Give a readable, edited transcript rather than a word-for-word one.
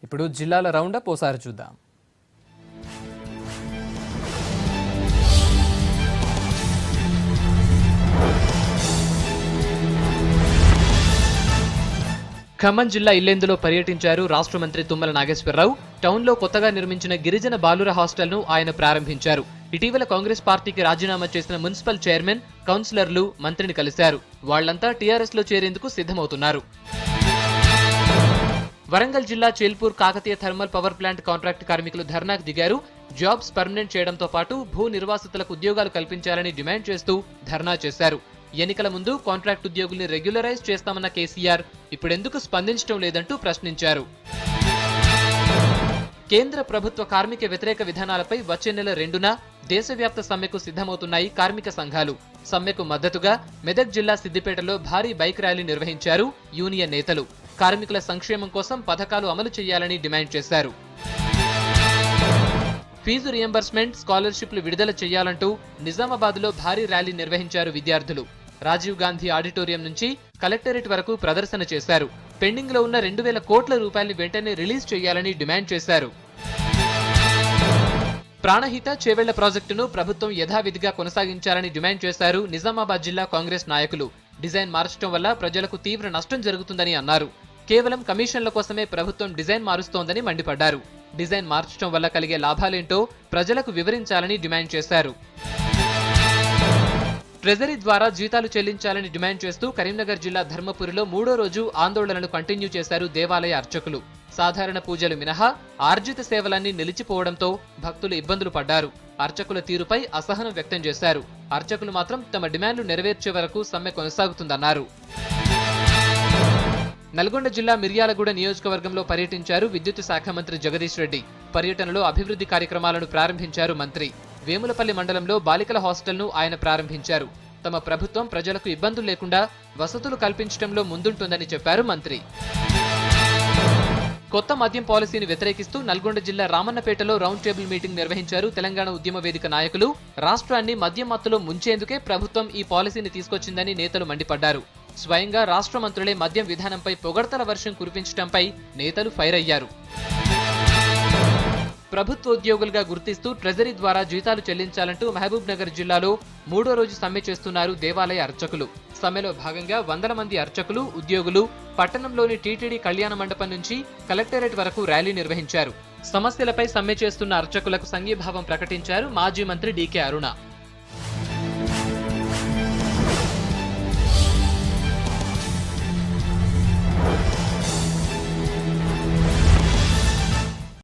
ఇప్పుడు జిల్లాల రౌండప్ ఓసారి చూద్దాం. ఖమ్మం జిల్లా ఇల్లెందులో పర్యటించారు రాష్ట్ర మంత్రి తుమ్మల నాగేశ్వరరావు. టౌన్లో కొత్తగా నిర్మించిన గిరిజన బాలుర హాస్టల్ను ఆయన ప్రారంభించారు. ఇటీవల కాంగ్రెస్ పార్టీకి రాజీనామా చేసిన మున్సిపల్ చైర్మన్, కౌన్సిలర్లు మంత్రిని కలిశారు. వాళ్లంతా టీఆర్ఎస్ లో చేరేందుకు సిద్ధమవుతున్నారు. వరంగల్ జిల్లా Chelpur Kakatiya thermal power plant contract కార్మికులు ధర్నాకు దిగారు. జాబ్స్ పర్మనెంట్ చేయడంతో పాటు భూ నిర్వాసితులకు ఉద్యోగాలు కల్పించాలని డిమాండ్ చేస్తూ ధర్నా చేశారు. ఎన్నికల ముందు కాంట్రాక్ట్ ఉద్యోగుల్ని రెగ్యులరైజ్ చేస్తామన్న కేసీఆర్ ఇప్పుడెందుకు స్పందించడం లేదంటూ ప్రశ్నించారు. కేంద్ర ప్రభుత్వ కార్మిక వ్యతిరేక విధానాలపై వచ్చే నెల 2న దేశవ్యాప్త సమ్మెకు సిద్ధమవుతున్నాయి కార్మిక సంఘాలు. సమ్మెకు మద్దతుగా మెదక్ జిల్లా సిద్దిపేటలో భారీ బైక్ ర్యాలీ నిర్వహించారు యూనియన్ నేతలు. కార్మికుల సంక్షేమం కోసం పథకాలు అమలు చేయాలని డిమాండ్ చేశారు. ఫీజు రియంబర్స్మెంట్, స్కాలర్షిప్లు విడుదల చేయాలంటూ నిజామాబాద్లో భారీ ర్యాలీ నిర్వహించారు విద్యార్థులు. రాజీవ్ గాంధీ ఆడిటోరియం నుంచి కలెక్టరేట్ వరకు ప్రదర్శన చేశారు. పెండింగ్ లో ఉన్న 2,000 కోట్ల రూపాయల్ని వెంటనే రిలీజ్ చేయాలని డిమాండ్ చేశారు. ప్రాణహిత చేవెళ్ల ప్రాజెక్టును ప్రభుత్వం యథావిధిగా కొనసాగించాలని డిమాండ్ చేశారు నిజామాబాద్ జిల్లా కాంగ్రెస్ నాయకులు. డిజైన్ మార్చడం వల్ల ప్రజలకు తీవ్ర నష్టం జరుగుతుందని అన్నారు. కేవలం కమిషన్ల కోసమే ప్రభుత్వం డిజైన్ మారుస్తోందని మండిపడ్డారు. డిజైన్ మార్చడం వల్ల కలిగే లాభాలేంటో ప్రజలకు వివరించాలని డిమాండ్ చేశారు. ట్రెజరీ ద్వారా జీతాలు చెల్లించాలని డిమాండ్ చేస్తూ కరీంనగర్ జిల్లా ధర్మపురిలో 3వ రోజు ఆందోళనను కంటిన్యూ చేశారు దేవాలయ అర్చకులు. సాధారణ పూజలు మినహా ఆర్జిత సేవలన్నీ నిలిచిపోవడంతో భక్తులు ఇబ్బందులు పడ్డారు. అర్చకుల తీరుపై అసహనం వ్యక్తం చేశారు. అర్చకులు మాత్రం తమ డిమాండ్లు నెరవేర్చే వరకు సమ్మె కొనసాగుతుందన్నారు. నల్గొండ జిల్లా మిర్యాలగూడ నియోజకవర్గంలో పర్యటించారు విద్యుత్ శాఖ మంత్రి జగదీష్ రెడ్డి. పర్యటనలో అభివృద్ధి కార్యక్రమాలను ప్రారంభించారు మంత్రి. వేములపల్లి మండలంలో బాలికల హాస్టల్ను ఆయన ప్రారంభించారు. తమ ప్రభుత్వం ప్రజలకు ఇబ్బందులు లేకుండా వసతులు కల్పించడంలో ముందుంటుందని చెప్పారు మంత్రి. కొత్త మద్యం పాలసీని వ్యతిరేకిస్తూ నల్గొండ జిల్లా రామన్నపేటలో రౌండ్ టేబుల్ మీటింగ్ నిర్వహించారు తెలంగాణ ఉద్యమ వేదిక నాయకులు. రాష్ట్రాన్ని మద్యం మత్తులో ముంచేందుకే ప్రభుత్వం ఈ పాలసీని తీసుకొచ్చిందని నేతలు మండిపడ్డారు. స్వయంగా రాష్ట్ర మంత్రులే మద్యం విధానంపై పొగడ్తల వర్షం కురిపించడంపై నేతలు ఫైర్ అయ్యారు. ప్రభుత్వ ఉద్యోగులుగా గుర్తిస్తూ ట్రెజరీ ద్వారా జీతాలు చెల్లించాలంటూ మహబూబ్ నగర్ జిల్లాలో 3వ రోజు సమ్మె చేస్తున్నారు దేవాలయ అర్చకులు. సమ్మెలో భాగంగా 100 మంది అర్చకులు, ఉద్యోగులు పట్టణంలోని టీటీడీ కళ్యాణ మండపం నుంచి కలెక్టరేట్ వరకు ర్యాలీ నిర్వహించారు. సమస్యలపై సమ్మె చేస్తున్న అర్చకులకు సంఘీభావం ప్రకటించారు మాజీ మంత్రి డీకే అరుణ.